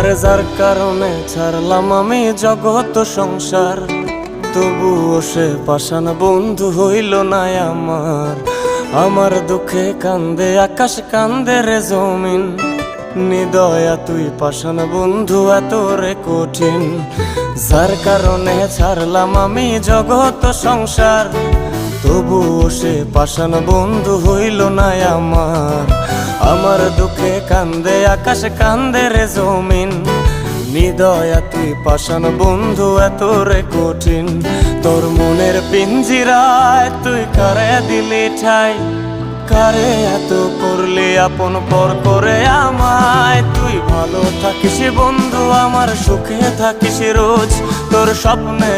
আরে যার কারণে ছাড়লাম আমি জগৎ সংসার, তবুও সে পাষাণ বন্ধু হইল না আমার। আমার দুঃখে কান্দে আকাশ, কান্দে রে জমিন, নিদয়া তুই পাষাণ বন্ধু এত রে কঠিন। যার কারণে ছাড়লাম আমি জগৎ সংসার, তবুও সে পাষাণ বন্ধু হইল না আমার। আমার দুঃখে কান্দে আকাশ, কান্দে রে জমিন, নিদয়া তুই পাষাণ বন্ধু এত রে কঠিন। তোর মনের পিঞ্জিরায় তুই কারে দিলি ঠাই, কারে এত করলি আপন পর করে আমায়। তুই ভালো থাকিস বন্ধু আমার, সুখে থাকিস রোজ, তোর স্বপ্নে